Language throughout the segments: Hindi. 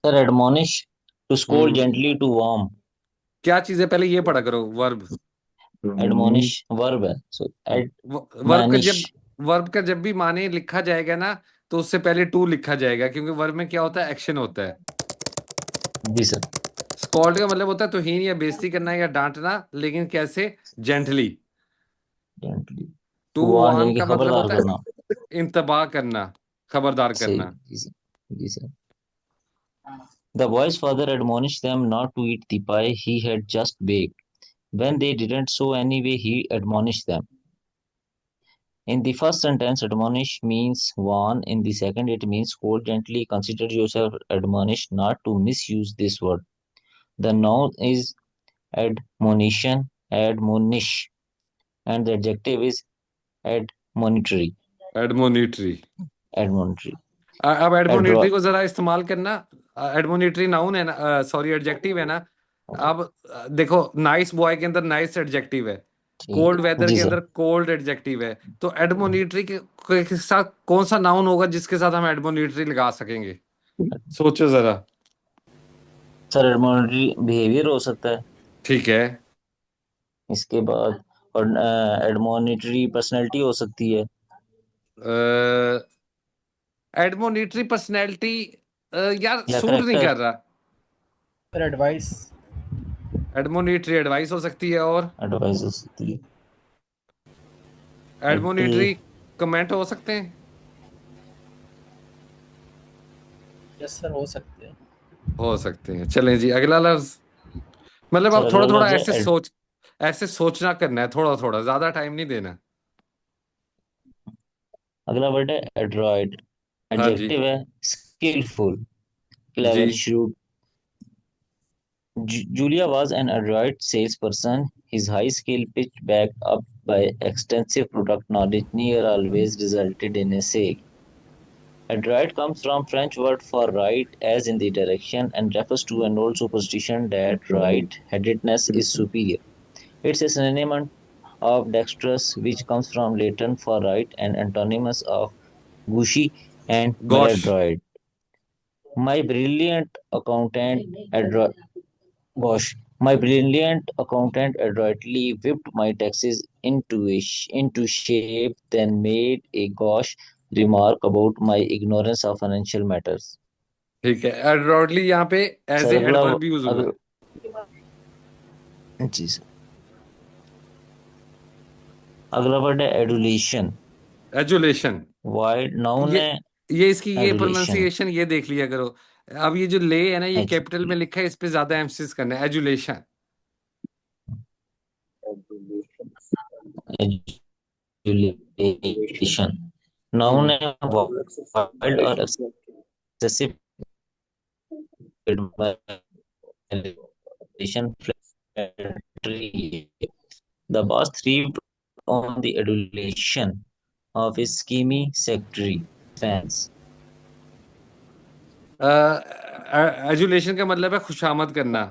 Sir admonish, to scold hmm gently, to warn. क्या चीज है, पहले ये पढ़ा करो वर्ब। एडमोनिश वर्ब है, सो वर्ब का एडमोनिश। जब वर्ब का जब भी माने लिखा जाएगा ना, तो उससे पहले टू लिखा जाएगा, क्योंकि वर्ब में क्या होता है, एक्शन होता है। जी सर। स्कॉल्ड का मतलब होता है तौहीन या बेइज्जती करना या डांटना, लेकिन कैसे, gently. Gently. To to warn warn यानी कि का मतलब खबरदार होता करना। है इंतबाह करना, खबरदार सही। करना। जी सर। जी sir. The boy's father admonished them not to eat the pie he had just baked. When they didn't so anyway, he admonished them. In the first sentence, admonish means warn. In the second, it means scold gently. Consider yourself admonished not to misuse this word. The noun is admonition, admonish, and the adjective is admonitory, एडमोनिटरी। admonitory. अब एडमोनिटरी Adro- को जरा इस्तेमाल करना। एडमोनिटरी नाउन है ना, सॉरी एडजेक्टिव है ना। अब देखो, नाइस बॉय के अंदर नाइस एडजेक्टिव है, ठीक। कोल्ड वेदर जी के सर। अंदर कोल्ड एडजेक्टिव है। तो एडमोनिटरी के साथ कौन सा नाउन होगा जिसके साथ हम एडमोनिटरी लगा सकेंगे? सोचो जरा। सर एडमोनिटरी बिहेवियर हो सकता है। ठीक है। इसके बाद और एडमोनिटरी पर्सनैलिटी हो सकती है। एडमोनिटरी पर्सनैलिटी यार या सूट नहीं करेक्टर। कर रहा। फिर एडवाइस। एडमोनिटरी एडवाइस हो सकती है, और एडवाइस हो सकती है। एड एडमोनिटरी कमेंट हो सकते हैं। यस सर, हो सकते हैं। हो सकते हैं, चलें जी, अगला लफ्ज। मतलब सर अब थोड़ा अगला थोड़ा लफ्ज है ऐसे सोचना करना है, थोड़ा थोड़ा, ज्यादा टाइम नहीं देना। अगला वर्ड है एड्रॉयड। हाँ जी। एडजेक्टिव है स्किलफुल, जी। Clever, shrewd. Julia was an adroit salesperson. His high skill, pitched back up by extensive product knowledge, near always resulted in a sale. Adroit comes from French word for right, as in the direction, and refers to an old superstition that right-headedness is superior. It's a synonym of dexterous, which comes from Latin for right and antonymous of gushy and gosh. maladroit. My brilliant accountant adro- Gosh, my brilliant accountant adroitly whipped my taxes into shape, then made a gauche remark about my ignorance of financial matters. ठीक है, एडवर्डली यहाँ पे एज सर ए अगला एडवर्ब यूज हुआ अगला है। जी सर। अगला वर्ड है एडुलेशन। एजुलेशन। वाइड नाउन ये है। ये इसकी ये एडुलेशन। प्रोनाउंसिएशन ये देख लिया करो। अब ये जो ले है ना, ये कैपिटल में लिखा है, इस पे ज्यादा एम्फसिस करना है, एजुलेशन। एजुलेशन नाउन हम्म। है। वाइल्ड और excessive flattery. The boss thrived on the adulation of his schemy secretary fans. एजुलेशन का मतलब है खुशामद करना।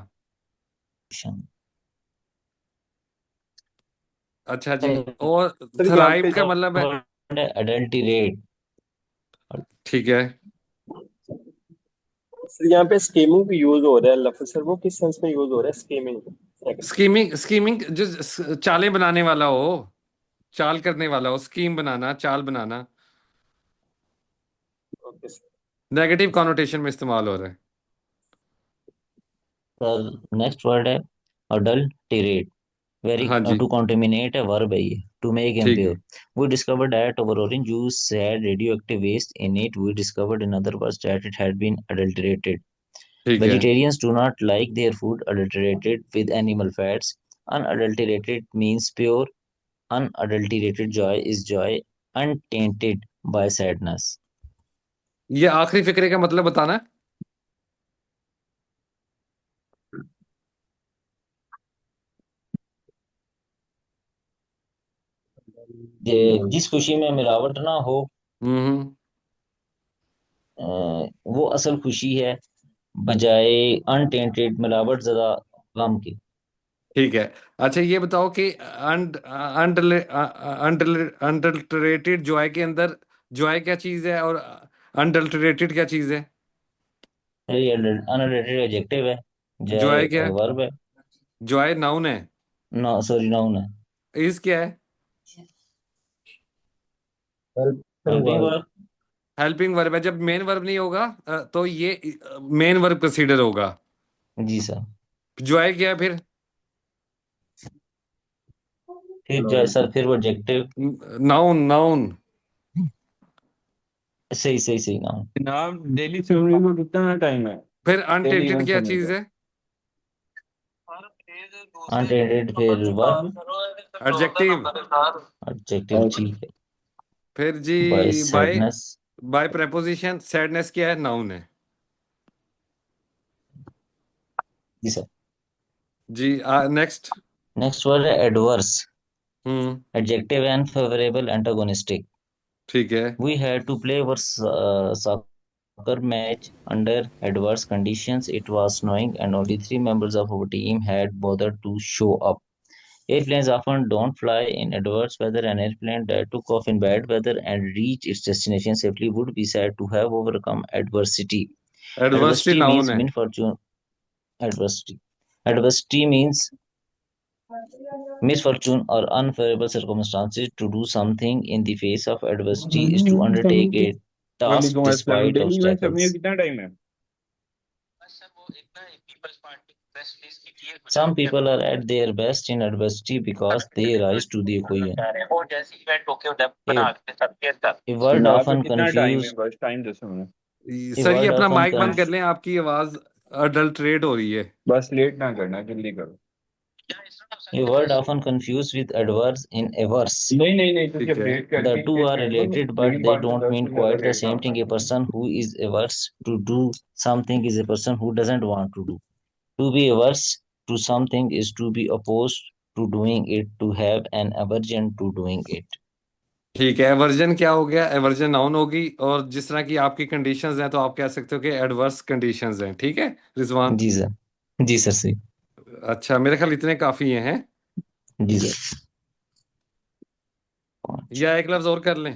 अच्छा जी। और सर यहाँ थ्राइव पे का मतलब है। Adulterate। ठीक है। सर यहाँ पे स्कीमिंग भी यूज हो रहा है लफ्ज, सर वो किस सेंस में यूज हो रहा है स्कीमिंग? स्कीमिंग स्कीमिंग जो चालें बनाने वाला हो, चाल करने वाला हो, स्कीम बनाना, चाल बनाना। Okay sir. नेगेटिव कॉनोटेशन में इस्तेमाल हो रहा है। नेक्स्ट वर्ड है adulterate. Very हाँ जी। to contaminate a verb है ये, to make ठीक impure. है। We discovered that our orange juice had radioactive waste in it. We discovered, in other words, that it had been adulterated. ठीक है। Vegetarians do not like their food adulterated with animal fats. Unadulterated means pure. Unadulterated joy is joy untainted by sadness. ये आखिरी फिक्रे का मतलब बताना। जिस खुशी में मिलावट ना हो, हम्म। वो असल खुशी है, बजाय अनटेंटेड मिलावट ज़्यादा गम की। ठीक है। अच्छा ये बताओ कि अनडल्टरेटेड जॉय के अंदर जॉय क्या चीज है, और अनडल्टरेटेड क्या चीज है? ये अनरिलेटेड एडजेक्टिव है। जॉय जय क्या है? वर्ब है। जॉय नाउन है। नो सॉरी, नाउन है। इज क्या है? Helping helping verb. Verb. Helping verb है। जब मेन वर्ब नहीं होगा तो ये मेन वर्ब कंसीडर होगा। जी सर। जॉय क्या है फिर? फिर जय सर, फिर वो एडजेक्टिव। Noun noun. सही सही सही, नाउन। जनाब डेली सर्विस को कितना टाइम है? फिर डेली अनटेंटेड इवेंट क्या समझ चीज का। है? अनटेंटेड फिर वर्ब। एडजेक्टिव। एडजेक्टिव, ठीक है। फिर जी by by sadness. By preposition sadness क्या है? नाउन है। जी सर। जी नेक्स्ट। नेक्स्ट वर्ड है adverse. Hmm. Adjective and favourable antagonistic. ठीक है। We had to play our soccer match under adverse conditions. It was snowing, and only three members of our team had bothered to show up. Airplanes often don't fly in adverse weather. An airplane that took off in bad weather and reached its destination safely would be said to have overcome adversity. Adversely Adversity noun means है। misfortune. Adversity. Adversity means misfortune or unfavorable circumstances. To do something in the face of adversity is to undertake a task वालेकुम अस्सलाम। despite daily event submit obstacles. कितना टाइम है? Some people are at their best in adversity because they rise to the occasion. A word जनाब का often कितना टाइम है? confused. बस टाइम दसो हमें। A सर ये word अपना often माइक बंद कर conf- लें, आपकी आवाज अडल्ट्रेट हो रही है। बस लेट ना करना, जल्दी करो। A word often confused with adverse in averse. नहीं नहीं नहीं, तुझे ठीक है। अपडेट The करके two फिर are कर लो। related, मेरी but they बात तो don't 10 mean मिनट ज्यादा quite the लेट ना same thing. A करना। person who is averse to do something is a person who doesn't want to do. To be averse to something is to be opposed to doing it, to have an aversion to doing it. ठीक है। एवर्जन क्या हो गया? एवर्जन नाउन होगी, और जिस तरह की आपकी कंडीशंस हैं तो आप कह सकते हो कि एडवर्स कंडीशंस हैं। ठीक है रिजवान। जी सर, जी सर, सही। अच्छा, मेरे ख्याल इतने काफी हैं। जी सर। पाँच। या एक लफ्ज और कर लें?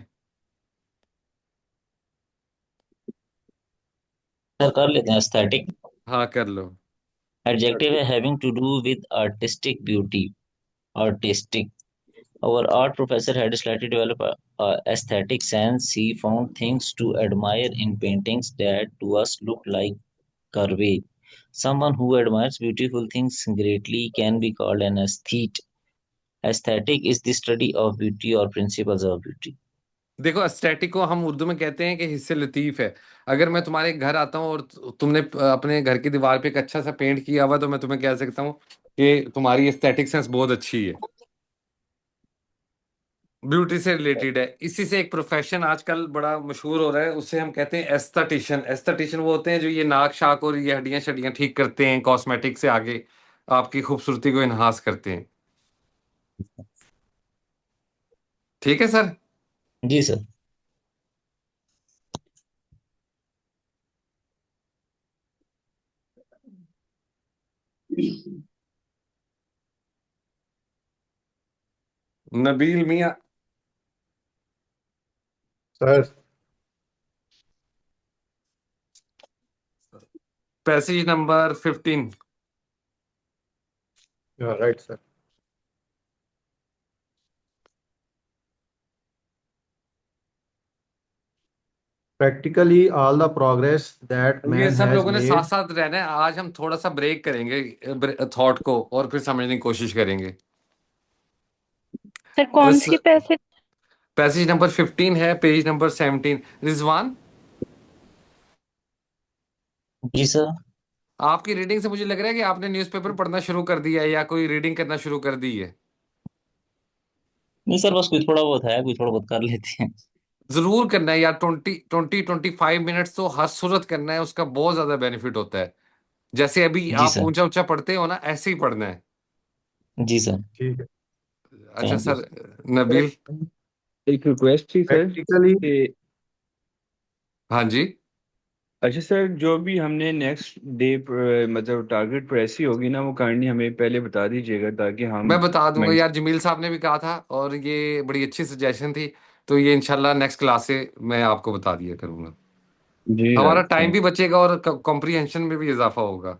सर कर लेते हैं, एस्थेटिक। हाँ कर लो। एडजेक्टिव है having to do with artistic beauty. Artistic. Our art professor had slightly developed a aesthetic sense. He found things to admire in paintings that to us look like garbage. Someone who admires beautiful things greatly can be called an aesthete. Aesthetic is the study of beauty or principles of beauty. देखो एस्थेटिक को हम उर्दू में कहते हैं कि हिस्से लतीफ है। अगर मैं तुम्हारे घर आता हूँ और तुमने अपने घर की दीवार पे एक अच्छा सा पेंट किया हुआ, तो मैं तुम्हें कह सकता हूँ कि तुम्हारी एस्थेटिक सेंस बहुत अच्छी है। ब्यूटी से रिलेटेड है। इसी से एक प्रोफेशन आजकल बड़ा मशहूर हो रहा है, उससे हम कहते हैं एस्थेटिशियन। एस्थेटिशियन वो होते हैं जो ये नाक शाक और ये हड्डियां शड्डियां ठीक करते हैं, कॉस्मेटिक से आगे आपकी खूबसूरती को इन्हांस करते हैं। ठीक है सर। जी सर। नबील मियाँ। Sir passage number 15। Right sir. Practically all the progress that ये man सब has लोगों ने साथ made. साथ रहना है। आज हम थोड़ा सा ब्रेक करेंगे थॉट को, और फिर समझने की कोशिश करेंगे। सर कौन सी पैसे? पैसेज नंबर 15 है, पेज नंबर 17। रिजवान, जी सर। आपकी रीडिंग से मुझे लग रहा है कि आपने न्यूज़पेपर पढ़ना शुरू कर दिया है या कोई रीडिंग करना शुरू कर दी है। नहीं सर, बस कोई थोड़ा बहुत है, कोई थोड़ा बहुत कर लेते हैं। जरूर करना है यार। 25 मिनट्स तो हर सूरत करना है, उसका बहुत ज्यादा बेनिफिट होता है। जैसे अभी जी आप सर। ऊंचा ऊंचा पढ़ते हो ना, ऐसे ही पढ़ना है। जी सर। ठीक है। अच्छा थैंक यू। सर। नबील। एक रिक्वेस्ट थी सर Practically कि हाँ जी। अच्छा सर, जो भी हमने नेक्स्ट डे मतलब टारगेट पर ऐसी होगी ना, वो कहानी हमें पहले बता दीजिएगा ताकि हम मैं बता दूंगा मेंशन। यार, जमील साहब ने भी कहा था और ये बड़ी अच्छी सजेशन थी। तो ये इंशाल्लाह नेक्स्ट क्लास से मैं आपको बता दिया करूंगा। जी हमारा राइट, टाइम थैंक भी बचेगा और कॉम्प्रिहेंशन में भी इजाफा होगा।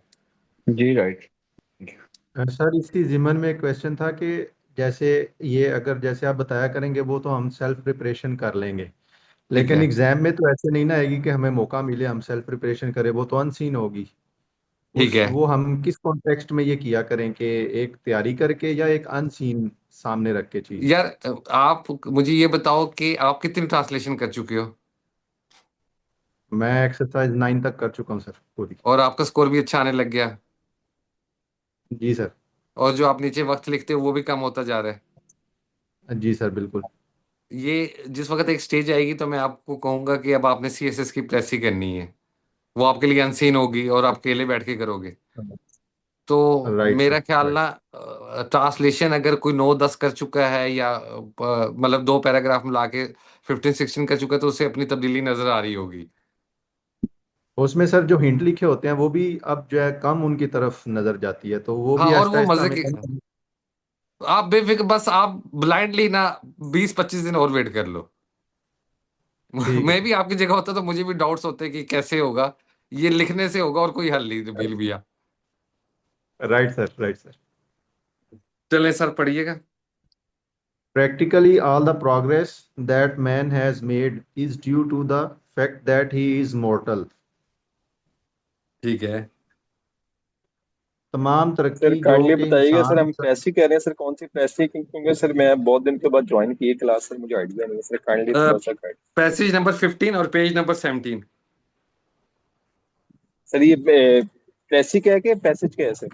जी राइट। सर इसकी जिमन में एक क्वेश्चन था कि जैसे ये अगर जैसे आप बताया करेंगे वो तो हम सेल्फ प्रिपरेशन कर लेंगे, ठीक लेकिन है। एग्जाम में तो ऐसे नहीं ना आएगी कि हमें मौका मिले हम सेल्फ प्रिपरेशन करें, वो तो अनसीन होगी। ठीक उस है वो हम किस कॉन्टेक्स्ट में ये किया करें कि एक तैयारी करके या एक अनसीन सामने रख के चीज। यार, आप मुझे ये बताओ कि आप कितनी ट्रांसलेशन कर चुके हो मैं एक्सरसाइज 9 तक कर चुका हूँ सर पूरी। और आपका स्कोर भी अच्छा आने लग गया, जी सर। और जो आप नीचे वक्त लिखते हो वो भी कम होता जा रहा है। जी सर बिल्कुल। ये जिस वक्त एक स्टेज आएगी तो मैं आपको कहूंगा कि अब आपने सीएसएस की प्रेस ही करनी है। वो आपके लिए अनसीन होगी और आप अकेले बैठ के करोगे। तो राइट सर मेरा ख्याल राइट। ना, ट्रांसलेशन अगर कोई 9-10 कर चुका है या मतलब 2 पैराग्राफ मिला के 15-16 कर चुका है तो उसे अपनी तब्दीली नजर आ रही होगी। उसमें सर जो हिंट लिखे होते हैं वो भी अब जो है कम उनकी तरफ नजर जाती है, तो वो हाँ, भी और आहिस्ता वो आहिस्ता मजे हमें की। कम करनी। आप बेफिक्र, बस आप ब्लाइंडली ना 20-25 दिन और वेट कर लो। ठीक है मैं सर। भी आपकी जगह होता तो मुझे भी डाउट्स होते कि कैसे होगा। ये लिखने से होगा और कोई हल नहीं बिल भी। Right sir right sir. चलें सर, पढ़िएगा। Practically all the progress that man has made is due to the fact that he is mortal. ठीक है। तमाम सर तरक्की जो काइंडली कि बताइएगा सर, इंसान हम प्रेस ही कह रहे हैं सर, कौन सी प्रेस ही, क्योंकि सर मैं बहुत दिन के बाद ज्वाइन की है क्लास सर, मुझे आइडिया नहीं है सर, काइंडली थोड़ा सा गाइड। पैसेज नंबर 15 और पेज नंबर 17। सर ये प्रेस ही क्या है कि पैसेज क्या है सर?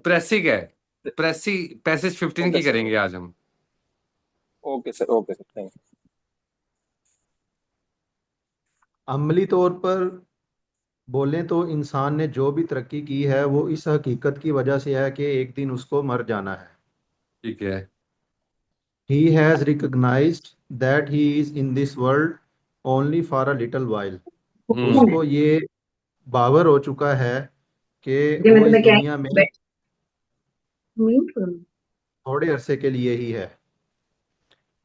प्रेसिग है। प्रेसी पैसेज 15 ओके की सर, करेंगे आज हम। ओके सर थैंक अमली तौर पर बोलें तो इंसान ने जो भी तरक्की की है वो इस हकीकत की वजह से है कि एक दिन उसको मर जाना है। ठीक है। He has recognized that he is in this world only for a little while. उसको ये बावर हो चुका है कि वो इस दुनिया में थोड़े अरसे के लिए ही है।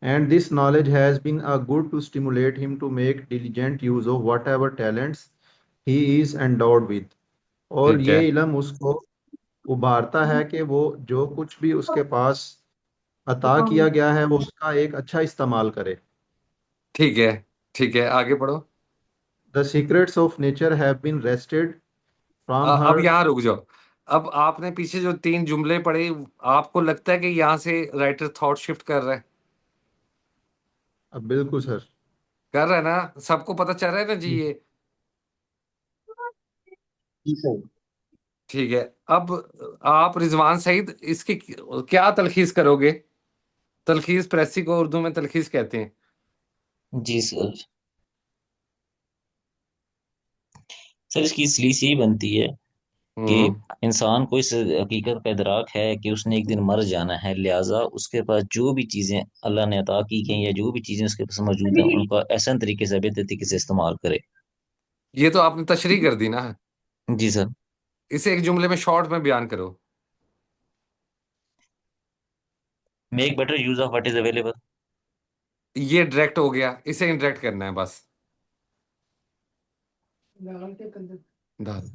And this knowledge has been a good to stimulate him to make diligent use of whatever talents he is endowed with. और ठीक है। ये इल्म उसको उभारता है कि वो जो कुछ भी उसके पास अता किया गया है वो उसका एक अच्छा इस्तेमाल करे। ठीक है। ठीक है, आगे पढ़ो। The secrets of nature have been wrested from अब her। यहाँ रुक जाओ। अब आपने पीछे जो 3 जुमले पढ़े, आपको लगता है कि यहाँ से राइटर थॉट शिफ्ट कर रहा है? बिल्कुल सर। कर रहा है ना? सबको पता चल रहा है ना जी ये? जी सर। ठीक है। अब आप रिजवान सईद इसकी क्या तलखीस करोगे? तलखीस प्रेसी को उर्दू में तलखीस कहते हैं। जी सर। सर इसकी इसलिए से ही बनती है कि हम्म। इंसान को इस हकीकत का इदराक है कि उसने एक दिन मर जाना है, लिहाजा उसके पास जो भी चीजें अल्लाह ने अता की हैं या जो भी चीजें उसके पास मौजूद हैं उनका एहसन तरीके से बेहतर तरीके से इस्तेमाल करे। ये तो आपने तशरीह कर दी ना। जी सर। इसे एक जुमले में शॉर्ट में बयान करो। Make better use of what is available. ये डायरेक्ट हो गया, इसे इंडायरेक्ट करना है बस। डाल।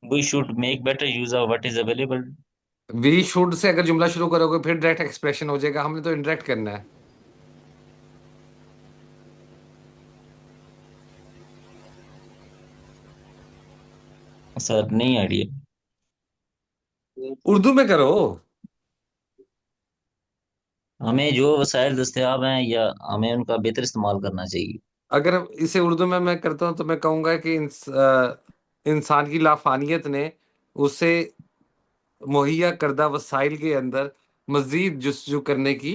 We should make better use of what is available. We should say अगर जुमला शुरू करोगे फिर डायरेक्ट एक्सप्रेशन हो जाएगा, हमने तो इंडायरेक्ट करना है। सर नहीं आइडिया। उर्दू में करो। हमें जो वसाइल दस्तयाब हैं या हमें उनका बेहतर इस्तेमाल करना चाहिए। अगर इसे उर्दू में मैं करता हूँ तो मैं कहूंगा कि इंसान की लाफानियत ने उसे मुहैया करदा वसाइल के अंदर मजीद जुस्तजू करने की,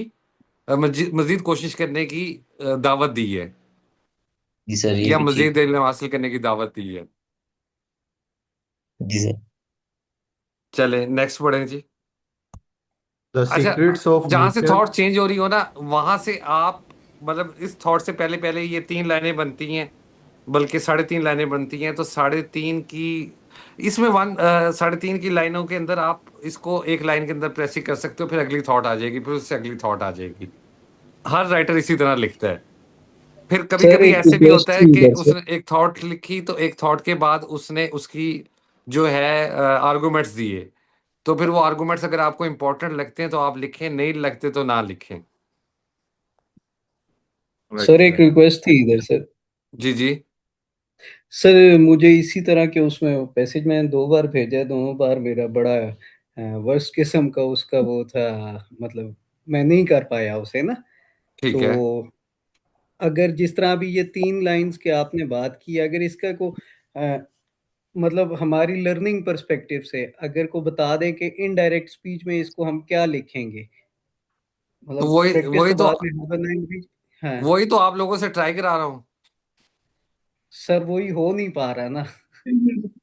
मजीद कोशिश करने की दावत दी है, जी सर ये या भी ठीक मजीद है। इल्म हासिल करने की दावत दी है। जी सर। चले नेक्स्ट पढ़ें जी। द अच्छा, सीक्रेट्स ऑफ जहां से नेचर। थॉट चेंज हो रही हो ना वहां से आप, मतलब इस थॉट से पहले पहले ये 3 लाइनें बनती हैं, बल्कि 3.5 लाइनें बनती हैं, तो 3.5 की इसमें 3.5 की लाइनों के अंदर आप इसको एक लाइन के अंदर प्रेस कर सकते हो, फिर अगली थॉट आ जाएगी, फिर उससे अगली थॉट आ जाएगी। हर राइटर इसी तरह लिखता है। फिर कभी सर कभी एक ऐसे भी रिक्वेस्ट होता है थी कि इधर से। उसने एक थॉट लिखी तो एक थॉट के बाद उसने उसकी जो है आर्गुमेंट्स दिए, तो फिर वो आर्गुमेंट्स अगर आपको इंपॉर्टेंट लगते हैं तो आप लिखें, नहीं लगते तो ना लिखें। राइट सर एक राइट। रिक्वेस्ट थी इधर से। जी जी। सर मुझे इसी तरह के उसमें पैसेज मैंने 2 बार भेजा है, दोनों बार मेरा बड़ा वर्स्ट किस्म का उसका वो था, मतलब मैं नहीं कर पाया उसे ना। ठीक तो है। अगर जिस तरह अभी ये 3 लाइंस की आपने बात की, अगर इसका को मतलब हमारी लर्निंग पर्सपेक्टिव से अगर को बता दें कि इनडायरेक्ट स्पीच में इसको हम क्या लिखेंगे, तो मतलब वही प्रैक्टिस वही तो तो बाद में होगा लैंग्वेज। हाँ वही तो आप लोगों से ट्राई करा रहा हूँ। सर वही हो नहीं पा रहा ना।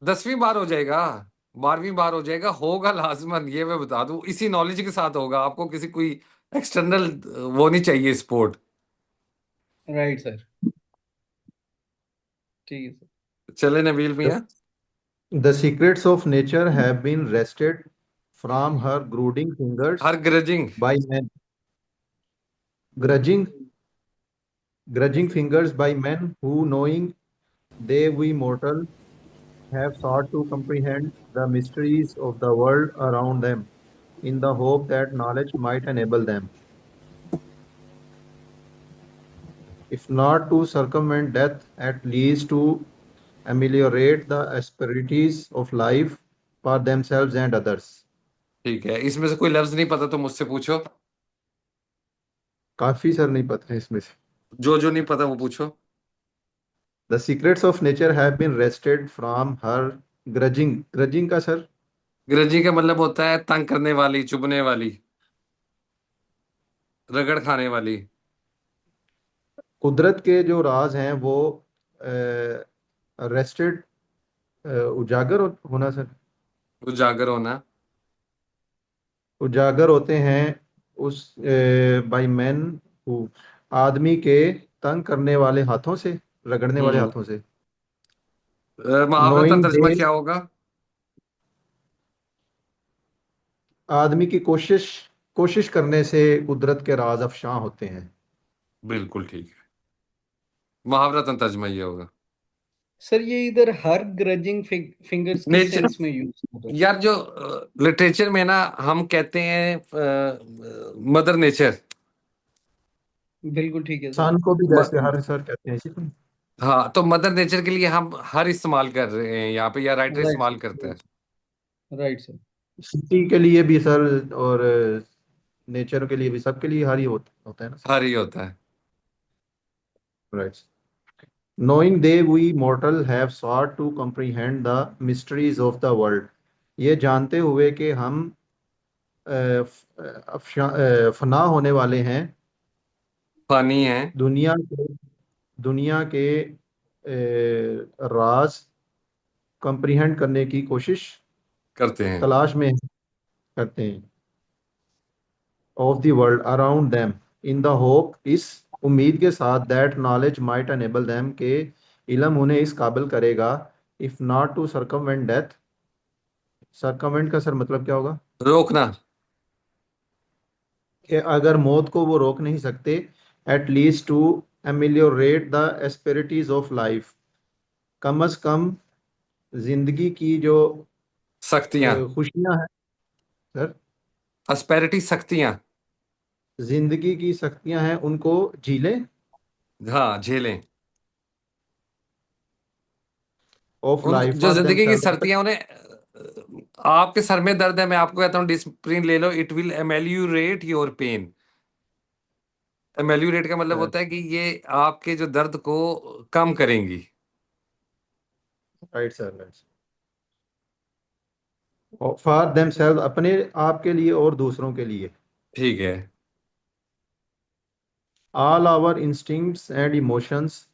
10वीं बार हो जाएगा, 12वीं बार हो जाएगा, होगा लाजमन, ये मैं बता दूं, इसी नॉलेज के साथ होगा। आपको किसी कोई एक्सटर्नल वो नहीं चाहिए सपोर्ट। राइट सर, ठीक है सर। चले नबील मियाँ। The secrets of nature have been wrested from her brooding her fingers ग्रजिंग। by men, grudging, grudging fingers by men who, knowing they we mortal, have sought to comprehend the mysteries of the world around them, in the hope that knowledge might enable them, if not to circumvent death, at least to ameliorate the asperities of life for themselves and others. ठीक है, इसमें से कोई लफ्ज नहीं पता तो मुझसे पूछो। काफी सर नहीं पता है इसमें से। जो नहीं पता वो पूछो। The secrets of nature have been wrested from her grudging. Grudging का सर ग्रजी का मतलब होता है तंग करने वाली, चुभने वाली, रगड़ खाने वाली। कुदरत के जो राज हैं वो रेस्टेड उजागर होना सर, उजागर होना। उजागर होते हैं उस बाय मैन हु, आदमी के तंग करने वाले हाथों से, रगड़ने वाले हम्म। हाथों से। मुहावरतन नोइंग दे, तर्जमा क्या होगा? आदमी की कोशिश कोशिश करने से कुदरत के राज अफशां होते हैं। बिल्कुल ठीक है, मुहावरतन तर्जमा ये होगा। सर ये इधर हर ग्रजिंग फिंगर्स किस नेचर, सेंस में यूज होता है? यार जो लिटरेचर में ना हम कहते हैं मदर नेचर। बिल्कुल ठीक है सर। सन को भी जैसे हर सर कहते हैं इसी को। हाँ, तो मदर नेचर के लिए हम हर इस्तेमाल कर रहे हैं यहाँ पे, या राइटर राइट इस्तेमाल करता है। Sir, right sir. सिटी के लिए भी सर, और नेचर के लिए भी, सबके लिए हर ही होता है ना सर। हर ही होता है। Right. Knowing they we mortal have sought to comprehend the mysteries of the world, ये जानते हुए कि हम फना होने वाले हैं, पानी है। दुनिया के राज कंप्रीहेंड करने की कोशिश, करते हैं। तलाश में करते हैं, of the world around them, in the hope, इस उम्मीद के साथ, that knowledge might enable them, के इल्म उन्हें इस काबिल करेगा, if not to circumvent death. Circumvent का सर मतलब क्या होगा? रोकना। कि अगर मौत को वो रोक नहीं सकते, at least to ameliorate the asperities of life, कम अज कम जिंदगी की जो शक्तियां। खुशियां हैं सर, अस्पेरिटी, शक्तियां। जिंदगी की शक्तियां हैं उनको झीलें, हाँ, झेलें। ऑफ उन लाइफ जो फॉर जिंदगी की देमसेल्फ। सर्दियां उन्हें आपके सर में दर्द है, मैं आपको कहता हूँ डिस्प्रिन ले लो, इट विल एमेल्यूरेट योर पेन। एमेल्यूरेट का मतलब होता है कि ये आपके जो दर्द को कम करेंगी। Right sir, right. For themselves, अपने आप के लिए और दूसरों के लिए। ठीक है। All our instincts and emotions,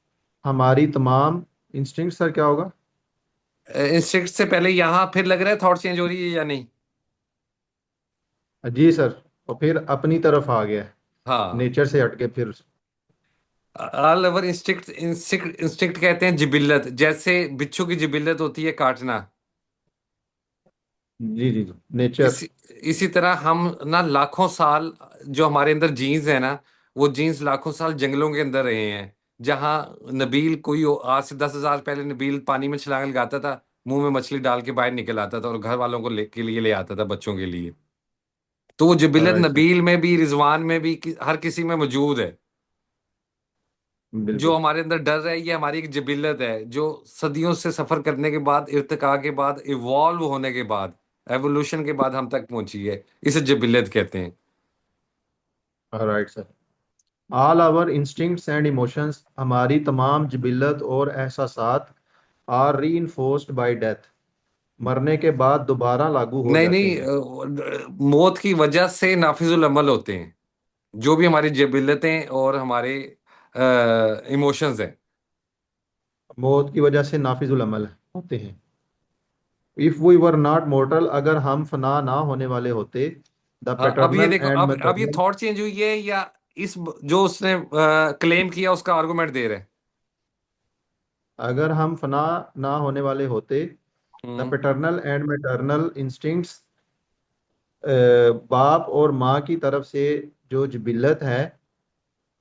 हमारी तमाम इंस्टिंक्ट सर क्या होगा? इंस्टिंक्ट से पहले यहाँ फिर लग रहा है थॉट चेंज हो रही है या नहीं? जी सर, और फिर अपनी तरफ आ गया, हाँ। नेचर से हटके फिर। ऑल ओवर इंस्टिंक्ट, इंस्टिंक्ट कहते हैं जिबिल्लत, जैसे बिच्छू की जिबिल्लत होती है काटना। जी जी जी, नेचर। इसी इसी तरह हम ना लाखों साल जो हमारे अंदर जीन्स है ना, वो जीन्स लाखों साल जंगलों के अंदर रहे हैं, जहाँ नबील कोई आज से 10,000 पहले नबील पानी में छलांग लगाता था, मुंह में मछली डाल के बाहर निकल आता था और घर वालों को के लिए ले आता था, बच्चों के लिए। तो वो जिबिलत राइट सर, नबील में भी, रिजवान में भी, हर किसी में मौजूद है। जो बिल्कुल। हमारे अंदर डर है, ये हमारी एक जिबिलत है, जो सदियों से सफर करने के बाद, इर्तिका के बाद, इवॉल्व होने के बाद, एवोल्यूशन के बाद हम तक पहुंची है। इसे जिबिलत कहते हैं। Right sir. All our instincts and emotions, हमारी तमाम जिबिलत और एहसासात आर रीइंफोर्स्ड बाय डेथ, मरने के बाद दोबारा लागू हो नहीं जाते नहीं, हैं। मौत की वजह से नाफिजुल अमल होते हैं, जो भी हमारी जिबिलतें और हमारे इमोशंस हैं। मौत की वजह से नाफिजुल अमल होते हैं। If we were not mortal, अगर हम फना ना होने वाले होते, द हाँ, अब ये पैटर्नल देखो, एंड अब ये मैटरनल, थॉट चेंज हुई है, या जो उसने क्लेम किया उसका आर्गुमेंट दे रहे हैं। अगर हम फना ना होने वाले होते, the hmm paternal and maternal instincts, बाप और माँ की तरफ से जो जिबिलत है,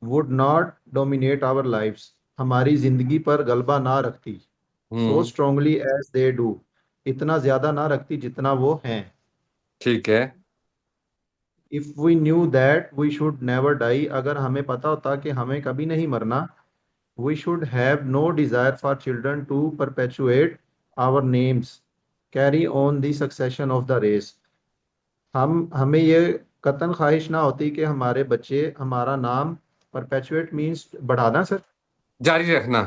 would not dominate our lives, हमारी जिंदगी पर गलबा ना रखती, so hmm strongly as they do, इतना ज्यादा ना रखती जितना वो हैं। ठीक है। If we knew that we should never die, अगर हमें पता होता कि हमें कभी नहीं मरना, we should have no desire for children to perpetuate our names, carry on the succession of the race, हमें ये कतन ख्वाहिश ना होती कि हमारे बच्चे हमारा नाम, परपेचुएट मीन्स बढ़ाना सर, जारी रखना।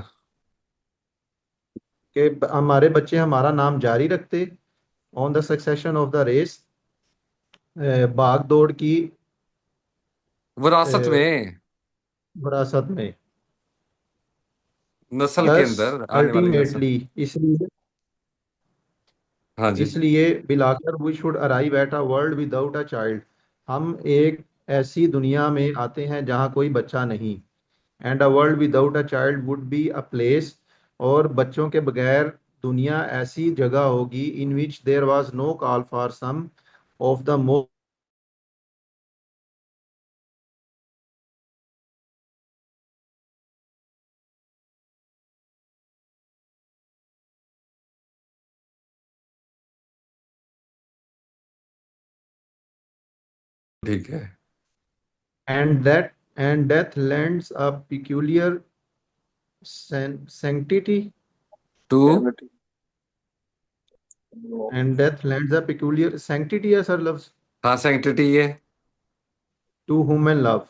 कि हमारे बच्चे हमारा नाम जारी रखते, on the succession of the race, भाग दौड़ की विरासत अ, में, विरासत में। नस्ल के दस अंदर, आने वाली नस्ल। अल्टीमेटली, इसलिए हाँ जी। इसलिए बिलाकर we should arrive at a world without a child, हम एक ऐसी दुनिया में आते हैं जहाँ कोई बच्चा नहीं, and a world without a child would be a place, और बच्चों के बगैर दुनिया ऐसी जगह होगी, in which there was no call for some of the most. ठीक है। And death lends a peculiar sanctity, too. Sanity. No. And death lends a peculiar sanctity है सर लफ्ज, हाँ, सैंक्टिटी है। टू ह्यूमन लव,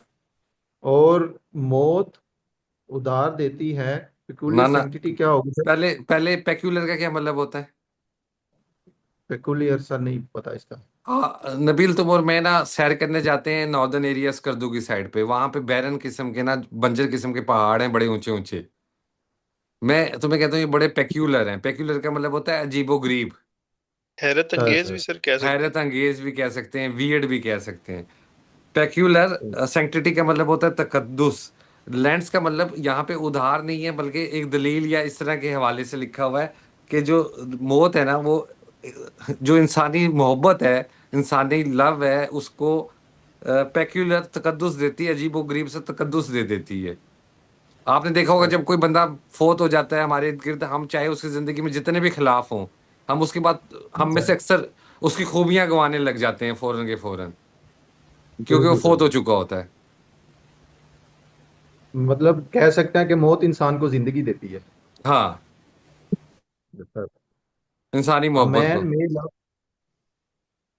और मौत उधार देती है। ना peculiar ना, sanctity क्या होगी सर? पहले पहले पेक्यूलर का क्या मतलब होता है? peculiar सर नहीं पता इसका। हाँ नबील, तुम और मैं ना सैर करने जाते हैं नॉर्दर्न एरिया स्कर्दू की साइड पे, वहां पे बैरन किस्म के ना, बंजर किस्म के पहाड़ हैं, बड़े ऊंचे ऊंचे। मैं तुम्हें कहता हूँ ये बड़े पेक्यूलर हैं। पेक्यूलर का मतलब होता है अजीबो गरीब। हैरत सर अंगेज भी सर सर कह सकते हैरत हैं। अंगेज भी कह सकते हैं, वियर्ड भी कह सकते हैं। पेक्यूलर सैंक्टिटी का मतलब होता है तकद्दुस। लैंड्स का मतलब यहाँ पे उधार नहीं है, बल्कि एक दलील या इस तरह के हवाले से लिखा हुआ है कि जो मौत है ना, वो जो इंसानी मोहब्बत है, इंसानी लव है, उसको पेक्यूलर तकद्दुस देती है, अजीब व गरीब से तकद्दुस दे देती है। आपने देखा होगा सर जब कोई बंदा फोत हो जाता है हमारे इर्द गिर्द, हम चाहे उसकी जिंदगी में जितने भी खिलाफ हों, हम उसके बाद, हम में से अक्सर उसकी खूबियां गंवाने लग जाते हैं फौरन के फौरन, क्योंकि वो बिल्कुल सर, फोत हो बिल्कुल। चुका होता है। मतलब कह सकते हैं कि मौत इंसान को जिंदगी देती है। हाँ, सर, इंसानी a मोहब्बत को। man may love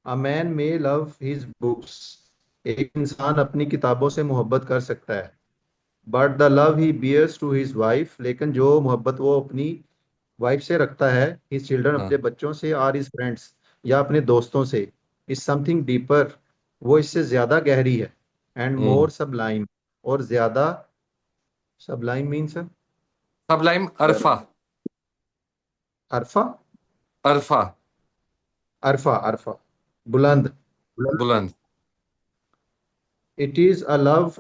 a man may love his books, एक इंसान अपनी किताबों से मोहब्बत कर सकता है, but the love he bears to his wife, लेकिन जो मोहब्बत वो अपनी वाइफ से रखता है, हिज चिल्ड्रन, हाँ। अपने बच्चों से, और हिज फ्रेंड्स, या अपने दोस्तों से, इज समथिंग डीपर, वो इससे ज्यादा गहरी है, एंड हम्म मोर सबलाइम, और ज्यादा, सबलाइम मीन्स सबलाइम, अरफा। अरफा, अरफा। अरफा, अरफा, बुलंद, बुलंद। it is a love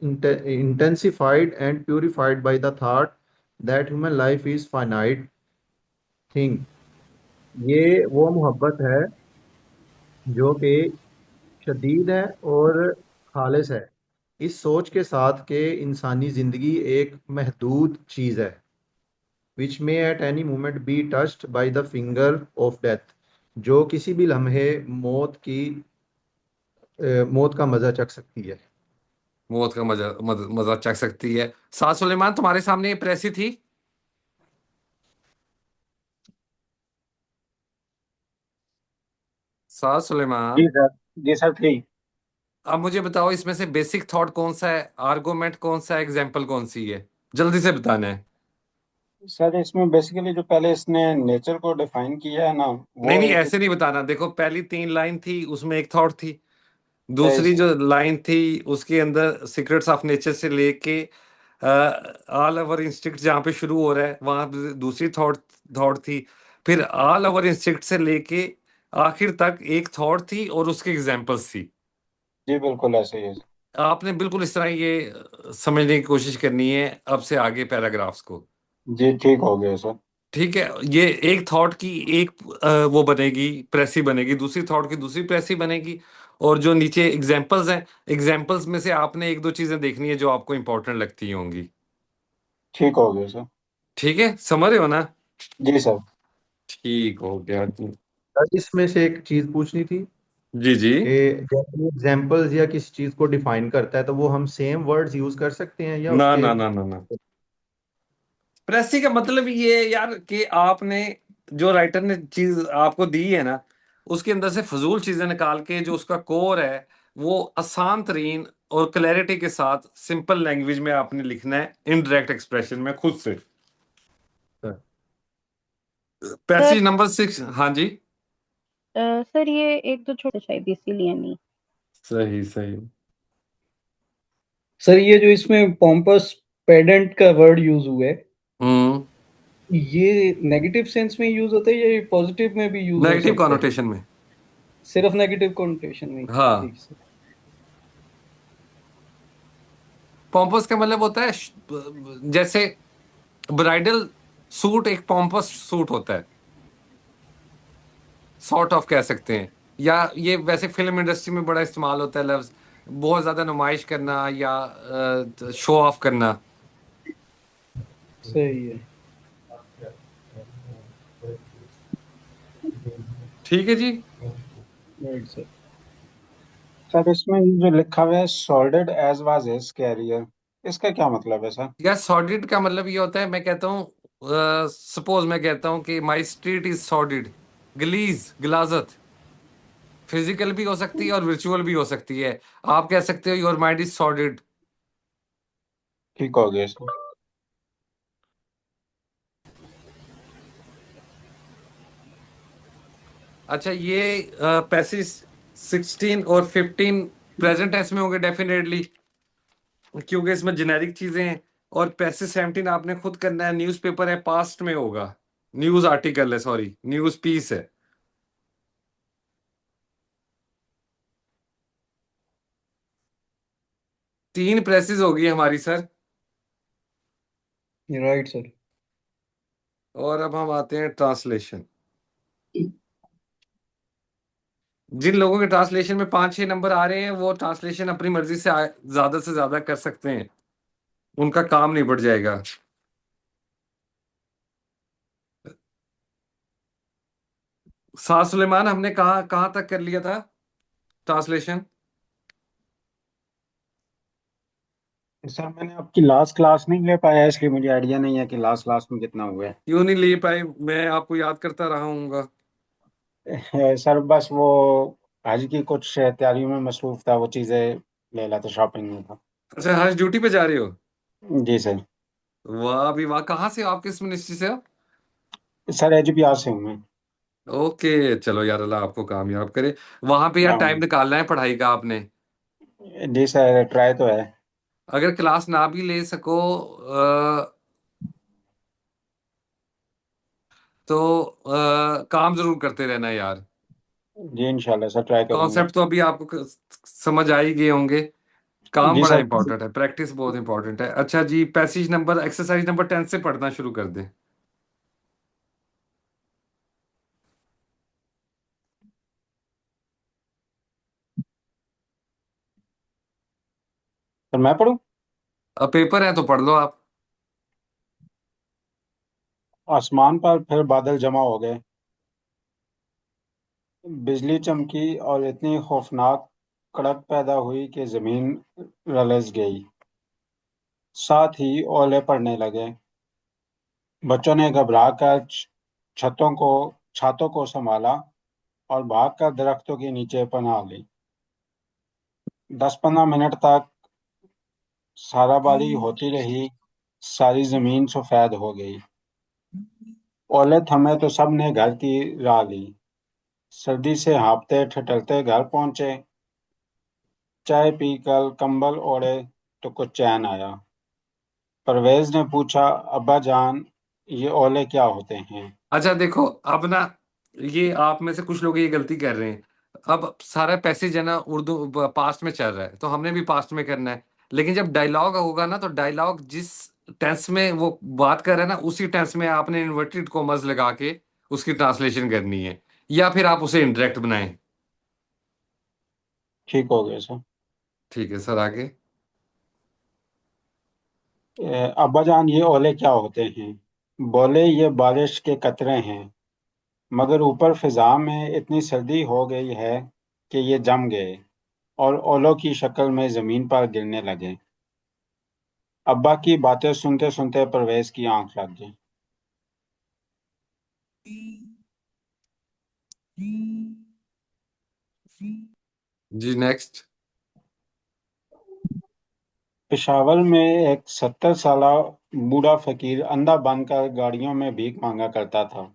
intensified and purified by the thought that human life is finite thing, ये वो मोहब्बत है जो कि शदीद है और खालिस है, इस सोच के साथ कि इंसानी जिंदगी एक महदूद चीज है, which may at any moment be touched by the finger of death, जो किसी भी लम्हे मौत का मजा चख सकती है। मौत का मजा चख सकती है। साद सुलेमान, तुम्हारे सामने ये प्रेसी थी? साद सुलेमान, जी सर। जी सर थी। अब मुझे बताओ इसमें से बेसिक थॉट कौन सा है, आर्गुमेंट कौन सा है, एग्जाम्पल कौन सी है? जल्दी से बताना है। सर इसमें बेसिकली जो पहले इसने नेचर को डिफाइन किया है ना, नहीं वो नहीं, एक ऐसे नहीं बताना। देखो, पहली 3 लाइन थी, उसमें एक थॉट थी। सही दूसरी सर। जो लाइन थी उसके अंदर सीक्रेट्स ऑफ नेचर से लेके ऑल ओवर इंस्टिंक्ट जहाँ पे शुरू हो रहा है वहां पे दूसरी थॉट थॉट थी। फिर ऑल ओवर इंस्टिंक्ट से लेके आखिर तक एक थॉट थी और उसके एग्जांपल्स थी। जी बिल्कुल ऐसे ही है सर। आपने बिल्कुल इस तरह ये समझने की कोशिश करनी है अब से आगे पैराग्राफ्स को। जी ठीक हो गया सर। ठीक है, ये एक थॉट की एक वो बनेगी, प्रेसी बनेगी, दूसरी थॉट की दूसरी प्रेसी बनेगी, और जो नीचे एग्जांपल्स हैं, एग्जांपल्स में से आपने एक दो चीजें देखनी है जो आपको इंपॉर्टेंट लगती होंगी। ठीक हो गया सर। ठीक है, समझ रहे हो ना? जी सर। ठीक हो गया। सर, इसमें से एक चीज पूछनी थी जी जी। कि जब एग्जाम्पल्स या किसी चीज को डिफाइन करता है तो वो हम सेम वर्ड्स यूज कर सकते हैं या ना उसके। ना ना ना ना, प्रेसी का मतलब ये है यार कि आपने, जो राइटर ने चीज आपको दी है ना, उसके अंदर से फजूल चीजें निकाल के जो उसका कोर है वो आसान तरीन और क्लैरिटी के साथ सिंपल लैंग्वेज में आपने लिखना है, इनडायरेक्ट एक्सप्रेशन में खुद से। Sir, passage number 6। हाँ जी। सर ये एक दो छोटे शायद इसीलिए नहीं। सही सही। सर ये जो इसमें पॉम्पस पेडेंट का वर्ड यूज हुआ है, हम्म। ये नेगेटिव सेंस में यूज होता है या ये पॉजिटिव में भी यूज हो नेगेटिव सकता है? कॉनोटेशन में। सिर्फ नेगेटिव कॉन्टेशन में? हाँ, ठीक सर। पॉम्पस का मतलब होता है जैसे ब्राइडल सूट एक पॉम्पस सूट होता है, सॉर्ट ऑफ कह सकते हैं। या ये वैसे फिल्म इंडस्ट्री में बड़ा इस्तेमाल होता है लफ्ज, बहुत ज्यादा नुमाइश करना या शो ऑफ करना। सही है। ठीक है जी। Right sir. सर इसमें ये जो लिखा हुआ है sordid as was his career, इसका क्या मतलब है सर? या सॉर्डिड का मतलब ये होता है, मैं कहता हूँ, सपोज मैं कहता हूँ कि माई स्ट्रीट इज सॉर्डिड, गलीज गलाजत, फिजिकल भी हो सकती है और विर्चुअल भी हो सकती है। आप कह सकते हो योर माइंड इज सॉर्डिड। ठीक हो गया सर। अच्छा, ये पैसेज 16 और 15 प्रेजेंट टेंस में होंगे डेफिनेटली, क्योंकि इसमें जेनेरिक चीजें हैं। और पैसेज 17 आपने खुद करना है, न्यूज़पेपर है, पास्ट में होगा, न्यूज आर्टिकल है, सॉरी न्यूज पीस है। तीन प्रेसेस होगी हमारी सर। Right sir. और अब हम आते हैं ट्रांसलेशन। जिन लोगों के ट्रांसलेशन में 5-6 नंबर आ रहे हैं वो ट्रांसलेशन अपनी मर्जी से ज्यादा से ज्यादा कर सकते हैं, उनका काम नहीं बढ़ जाएगा। साद सुलेमान, हमने कहाँ कहाँ तक कर लिया था ट्रांसलेशन? सर मैंने आपकी लास्ट क्लास नहीं ले पाया, इसलिए मुझे आइडिया नहीं है कि लास्ट क्लास में कितना हुआ क्यों नहीं ले पाए? मैं आपको याद करता रहा हूँ। है। सर बस वो आज की कुछ तैयारियों में मसरूफ था, वो चीज़ें ले रहा था, शॉपिंग में था। अच्छा, हज ड्यूटी पे जा रहे हो? जी सर। वाह भी वाह, कहाँ से हो आप, किस मिनिस्ट्री से हो? सर एचबीआर से हूँ मैं। ओके, चलो यार, अल्लाह आपको कामयाब करे। वहां पे यार टाइम निकालना है पढ़ाई का आपने। जी सर ट्राई तो है। अगर क्लास ना भी ले सको तो काम जरूर करते रहना यार। जी इंशाल्लाह सर ट्राई करूंगा। कॉन्सेप्ट तो अभी आपको समझ आ ही गए होंगे। काम जी बड़ा सर। इंपॉर्टेंट है, प्रैक्टिस बहुत इंपॉर्टेंट है। अच्छा जी, पैसेज नंबर, एक्सरसाइज नंबर 10 से पढ़ना शुरू कर दें। तो मैं पढ़ूं? अब पेपर है तो पढ़ लो आप। आसमान पर फिर बादल जमा हो गए, बिजली चमकी और इतनी खौफनाक कड़क पैदा हुई कि जमीन रलस गई। साथ ही ओले पड़ने लगे। बच्चों ने घबराकर छातों को संभाला और भागकर दरख्तों के नीचे पनाह ली। 10-15 मिनट तक साराबारी होती रही। सारी जमीन सफेद हो गई। ओले थमे तो सबने घर की राह ली। सर्दी से हाँफते ठिठुरते घर पहुंचे। चाय पीकर कंबल ओढ़े तो कुछ चैन आया। परवेज ने पूछा, अब्बा जान, ये ओले क्या होते हैं? अच्छा देखो, अब ना ये आप में से कुछ लोग ये गलती कर रहे हैं। अब सारा पैसेज है ना उर्दू पास्ट में चल रहा है, तो हमने भी पास्ट में करना है। लेकिन जब डायलॉग होगा ना, तो डायलॉग जिस टेंस में वो बात कर रहा है ना, उसी टेंस में आपने इन्वर्टेड कॉमर्स लगा के उसकी ट्रांसलेशन करनी है, या फिर आप उसे इंडायरेक्ट बनाएं। ठीक हो गया सर। ठीक है सर, आगे। अब्बा जान, ये ओले क्या होते हैं? बोले, ये बारिश के कतरे हैं, मगर ऊपर फिजा में इतनी सर्दी हो गई है कि ये जम गए और ओलों की शक्ल में जमीन पर गिरने लगे। अब्बा की बातें सुनते सुनते परवेज की आंख लग गई। जी नेक्स्ट। पेशावर में एक 70 साला बूढ़ा फकीर अंधा बनकर गाड़ियों में भीख मांगा करता था।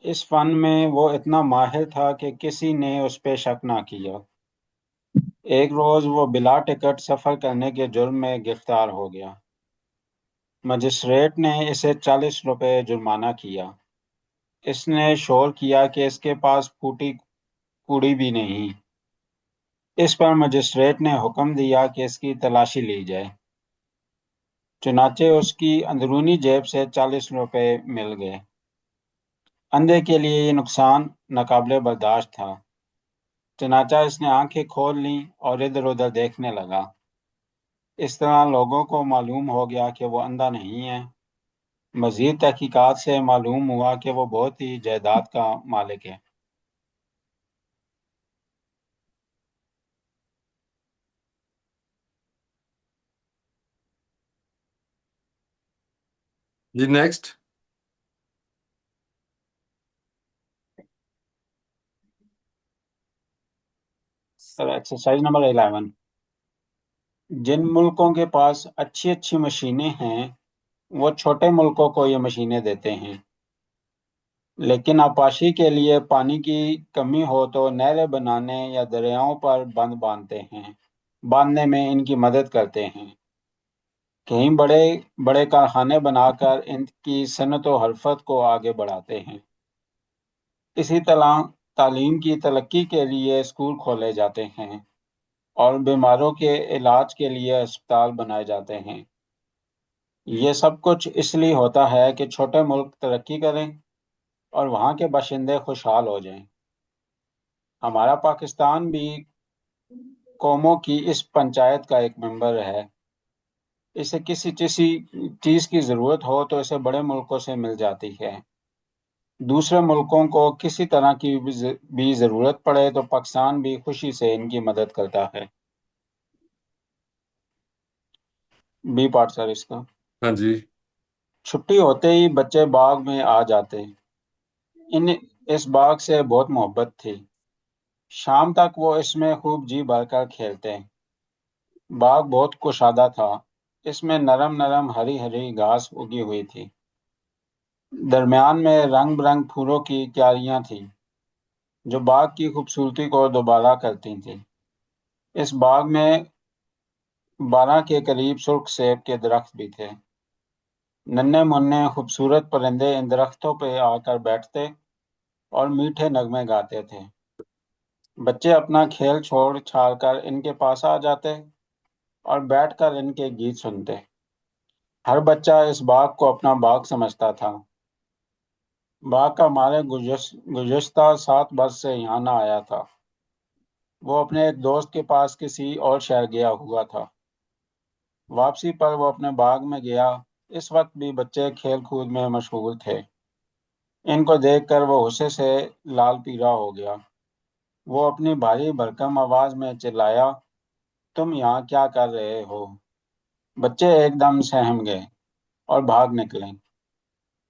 इस फन में वो इतना माहिर था कि किसी ने उस पे शक ना किया। एक रोज वो बिला टिकट सफर करने के जुर्म में गिरफ्तार हो गया। मजिस्ट्रेट ने इसे 40 रुपए जुर्माना किया। इसने शोर किया कि इसके पास फूटी कूड़ी भी नहीं। इस पर मजिस्ट्रेट ने हुक्म दिया कि इसकी तलाशी ली जाए। चुनाचे उसकी अंदरूनी जेब से 40 रुपए मिल गए। अंधे के लिए ये नुकसान नाकाबिले बर्दाश्त था। चुनाचा इसने आंखें खोल लीं और इधर उधर देखने लगा। इस तरह लोगों को मालूम हो गया कि वो अंधा नहीं है। मजीद तहकीकात से मालूम हुआ कि वो बहुत ही जायदाद का मालिक है। जी नेक्स्ट। Sir, exercise number 11। जिन मुल्कों के पास अच्छी अच्छी मशीनें हैं, वो छोटे मुल्कों को ये मशीनें देते हैं। लेकिन आपाशी के लिए पानी की कमी हो तो नहरें बनाने या दरियाओं पर बंद बांधने में इनकी मदद करते हैं। कहीं बड़े बड़े कारखाने बनाकर इनकी सनत व हरफत को आगे बढ़ाते हैं। इसी तरह तालीम की तरक्की के लिए स्कूल खोले जाते हैं और बीमारों के इलाज के लिए अस्पताल बनाए जाते हैं। ये सब कुछ इसलिए होता है कि छोटे मुल्क तरक्की करें और वहाँ के बाशिंदे खुशहाल हो जाएं। हमारा पाकिस्तान भी कौमों की इस पंचायत का एक मेंबर है। इसे किसी चीज की जरूरत हो तो इसे बड़े मुल्कों से मिल जाती है। दूसरे मुल्कों को किसी तरह की भी जरूरत पड़े तो पाकिस्तान भी खुशी से इनकी मदद करता है। बी पार्ट सर इसका। हाँ जी। छुट्टी होते ही बच्चे बाग में आ जाते। इन इस बाग से बहुत मोहब्बत थी। शाम तक वो इसमें खूब जी भरकर खेलते। बाग बहुत कुशादा था। इसमें नरम नरम हरी हरी घास उगी हुई थी। दरमियान में रंग बिरंग फूलों की क्यारियां थीं, जो बाग की खूबसूरती को दोबारा करती थीं। इस बाग में 12 के करीब सुर्ख सेब के दरख्त भी थे। नन्हे मुन्ने खूबसूरत परिंदे इन दरख्तों पर आकर बैठते और मीठे नगमे गाते थे। बच्चे अपना खेल छोड़ छाड़ कर इनके पास आ जाते और बैठकर इनके गीत सुनते। हर बच्चा इस बाग को अपना बाग समझता था। बाग का मालिक गुज़श्ता 7 बरस से यहाँ न आया था। वो अपने एक दोस्त के पास किसी और शहर गया हुआ था। वापसी पर वो अपने बाग में गया। इस वक्त भी बच्चे खेल कूद में मशगूल थे। इनको देखकर वो गुस्से से लाल पीला हो गया। वो अपनी भारी भरकम आवाज में चिल्लाया, तुम यहाँ क्या कर रहे हो? बच्चे एकदम सहम गए और भाग निकले।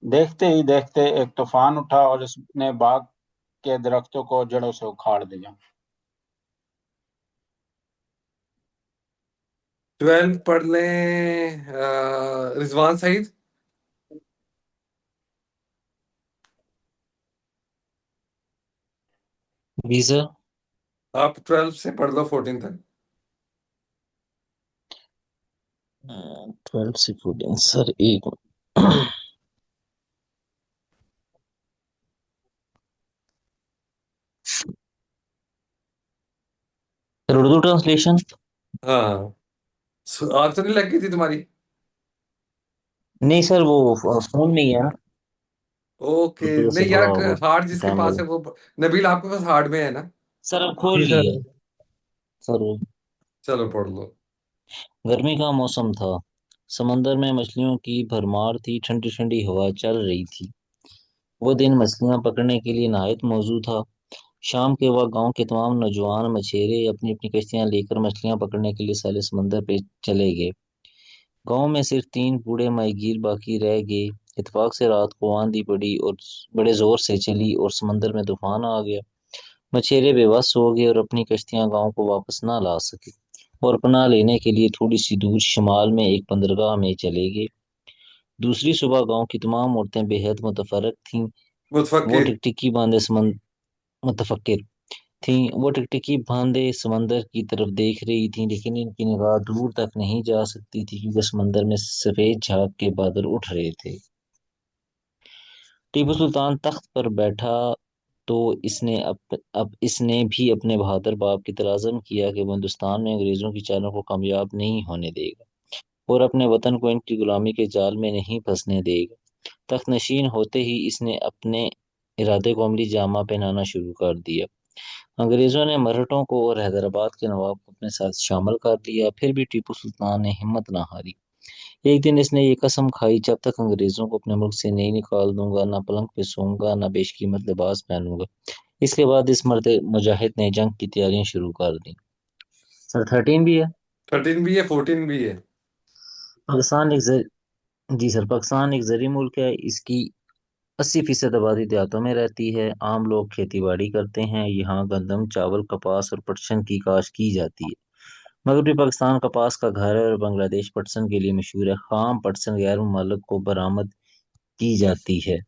देखते ही देखते एक तूफान उठा और इसने बाग के दरख्तों को जड़ों से उखाड़ दिया। 12 पढ़ लें रिजवान सईद। जी सर। आप 12 से पढ़ लो 14 तक। 12 से 14 सर, एक सर उर्दू ट्रांसलेशन। हाँ, आग तो नहीं लग गई थी तुम्हारी? नहीं सर, वो फोन में ही है ना, ओके, उसी वजह से नहीं थोड़ा यार, वो हार्ड जिसके टाइम पास लगा। है वो। नबील आपके पास हार्ड में है ना? सर अब खोल जी लिया सर। सर। चलो पढ़ लो। गर्मी का मौसम था। समंदर में मछलियों की भरमार थी, ठंडी ठंडी हवा चल रही थी। वो दिन मछलियां पकड़ने के लिए नहायत मौजूद था। शाम के वक्त गांव के तमाम नौजवान मछेरे अपनी अपनी कश्तियां लेकर मछलियां पकड़ने के लिए साले समंदर पे चले गए। गांव में सिर्फ 3 बूढ़े माहीगीर बाकी रह गए। इत्तेफाक से रात को आंधी पड़ी और बड़े जोर से चली और समंदर में तूफान आ गया। मछेरे बेबस हो गए और अपनी कश्तियां गांव को वापस ना ला सके और पनाह लेने के लिए थोड़ी सी दूर शिमाल में एक बंदरगाह में चले गए। दूसरी सुबह गांव की तमाम औरतें बेहद मुतफरक थीं। वो मुतफक्किर। टिकटिकी बांधे मुतफक्किर थीं। वो टिकटिकी बांधे समंदर की तरफ देख रही थीं, लेकिन इनकी निगाह दूर तक नहीं जा सकती थी क्योंकि समंदर में सफेद झाग के बादल उठ रहे थे। टीपू सुल्तान तख्त पर बैठा तो अब इसने भी अपने बहादुर बाप की तरह अज़म किया कि वो हिंदुस्तान में अंग्रेजों की चालों को कामयाब नहीं होने देगा और अपने वतन को इनकी गुलामी के जाल में नहीं फंसने देगा। तख्त नशीन होते ही इसने अपने इरादे को अमली जामा पहनाना शुरू कर दिया। अंग्रेजों ने मराठों को और हैदराबाद के नवाब को अपने साथ शामिल कर लिया, फिर भी टीपू सुल्तान ने हिम्मत ना हारी। एक दिन इसने ये कसम खाई, जब तक अंग्रेजों को अपने मुल्क से नहीं निकाल दूंगा, ना पलंग पे सोऊंगा, ना बेशकीमत लिबास पहनूंगा। इसके बाद इस मर्द मुजाहिद ने जंग की तैयारियां शुरू कर दी। सर 13 भी है। 13 भी है, 14 भी है। पाकिस्तान एक जर... जी सर, पाकिस्तान एक जरी मुल्क है। इसकी 80% आबादी देहातों में रहती है। आम लोग खेती बाड़ी करते हैं। यहाँ गंदम, चावल, कपास और पटसन की काश्त की जाती है। मगरबी पाकिस्तान कपास का घर है और बांग्लादेश पटसन के लिए मशहूर है। खाम पटसन गैर मुल्क को बरामद की जाती है।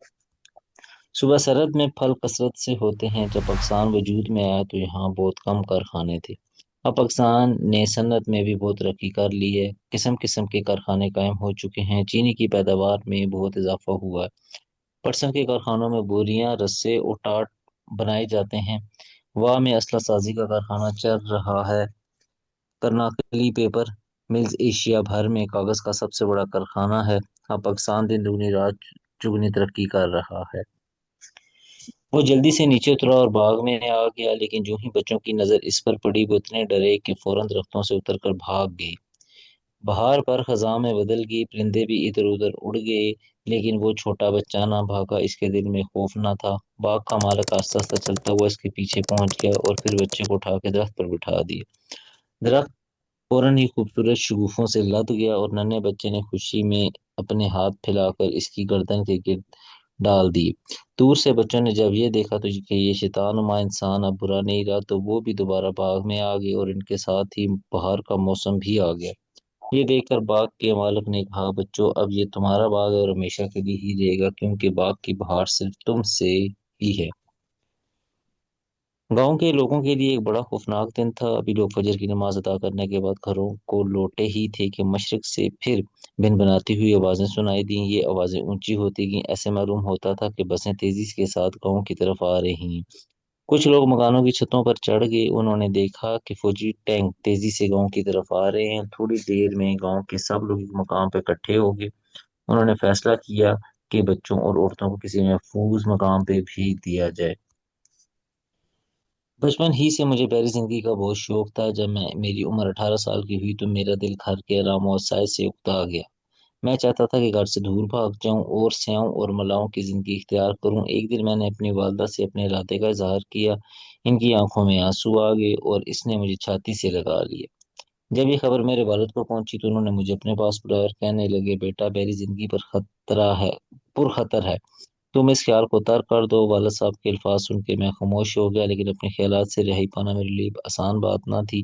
सुबह सरहद में फल कसरत से होते हैं। जब पाकिस्तान वजूद में आया तो यहाँ बहुत कम कारखाने थे। अब पाकिस्तान ने सनत में भी बहुत तरक्की कर ली है। किस्म किस्म के कारखाने कायम हो चुके हैं। चीनी की पैदावार में बहुत इजाफा हुआ है। पटसन के कारखानों में बोरियां, रस्से और टाट बनाए जाते हैं। वाह में असला साजी का कारखाना चल रहा है। करनाकली पेपर मिल्स एशिया भर में कागज का सबसे बड़ा कारखाना है। अब पाकिस्तान दिन दुगनी रात चुगनी तरक्की कर रहा है। वो जल्दी से नीचे उतरा और बाग में आ गया, लेकिन जो ही बच्चों की नजर इस पर पड़ी वो इतने डरे कि फौरन दरख्तों से उतरकर भाग गए। बहार पर खजा में बदल गई। परिंदे भी इधर उधर उड़ गए, लेकिन वो छोटा बच्चा ना भागा। इसके दिल में खौफ ना था। बाग का मालिक आस्ता आस्ता चलता हुआ इसके पीछे पहुंच गया और फिर बच्चे को उठा के दरख्त पर बिठा दिया। दरख्त फौरन ही खूबसूरत शगुफों से लद गया और नन्हे बच्चे ने खुशी में अपने हाथ फैलाकर इसकी गर्दन के गिर्द डाल दिए। दूर से बच्चों ने जब ये देखा तो कि ये शैतानुमा इंसान अब बुरा नहीं रहा, तो वो भी दोबारा बाग में आ गए और इनके साथ ही बहार का मौसम भी आ गया। ये देखकर बाग के मालिक ने कहा, बच्चों अब ये तुम्हारा बाग है और हमेशा के लिए ही रहेगा, क्योंकि बाग की बहार सिर्फ तुमसे ही है। गांव के लोगों के लिए एक बड़ा खौफनाक दिन था। अभी लोग फजर की नमाज अदा करने के बाद घरों को लौटे ही थे कि मशरिक से फिर भिन बनाती हुई आवाजें सुनाई दी। ये आवाजें ऊंची होती गईं। ऐसे मालूम होता था कि बसें तेजी के साथ गांव की तरफ आ रही हैं। कुछ लोग मकानों की छतों पर चढ़ गए। उन्होंने देखा कि फौजी टैंक तेजी से गांव की तरफ आ रहे हैं। थोड़ी देर में गांव के सब लोग एक मकाम पर इकट्ठे हो गए। उन्होंने फैसला किया कि बच्चों और औरतों को किसी महफूज मकाम पे भेज दिया जाए। बचपन ही से मुझे बहरी जिंदगी का बहुत शौक था। जब मेरी उम्र 18 साल की हुई तो मेरा दिल घर के आराम और साय से उकता गया। मैं चाहता था कि घर से दूर भाग जाऊं और स्याहों और मलाओं की जिंदगी इख्तियार करूं। एक दिन मैंने अपनी वालदा से अपने इरादे का इजहार किया। इनकी आंखों में आंसू आ गए और इसने मुझे छाती से लगा लिया। जब ये खबर मेरे वालिद को पहुंची तो उन्होंने मुझे अपने पास बुलाया और कहने लगे, बेटा, मेरी जिंदगी पर खतरा है, पुरखतर है। तुम इस ख्याल को तर्क कर दो। वालिद साहब के अल्फाज सुन के मैं खामोश हो गया, लेकिन अपने ख्यालात से रिहाई पाना मेरे लिए आसान बात ना थी।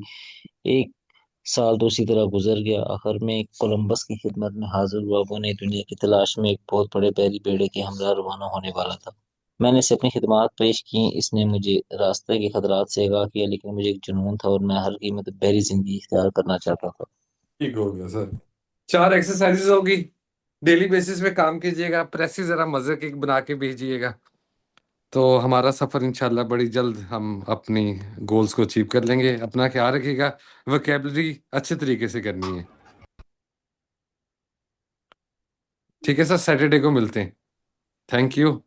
एक साल तो उसी तरह गुजर गया। आखिर में कोलंबस की खिदमत में हाजिर हुआ। वो नई दुनिया की तलाश में एक बहुत बड़े बहरी बेड़े के हमरा रवाना होने वाला था। मैंने इसे अपनी खिदमत पेश की। इसने मुझे रास्ते के खतरात से आगाह किया, लेकिन मुझे एक जुनून था और मैं हर कीमत बहरी जिंदगी इख्तियार करना चाहता था। ठीक हो गया सर। 4 एक्सरसाइजेस होगी, डेली बेसिस पे काम कीजिएगा, प्रेस जरा मजे की बना के भेजिएगा, तो हमारा सफर इंशाल्लाह बड़ी जल्द हम अपनी गोल्स को अचीव कर लेंगे। अपना ख्याल रखिएगा, वोकैबलरी अच्छे तरीके से करनी है। ठीक है सर, सैटरडे को मिलते हैं। Thank you.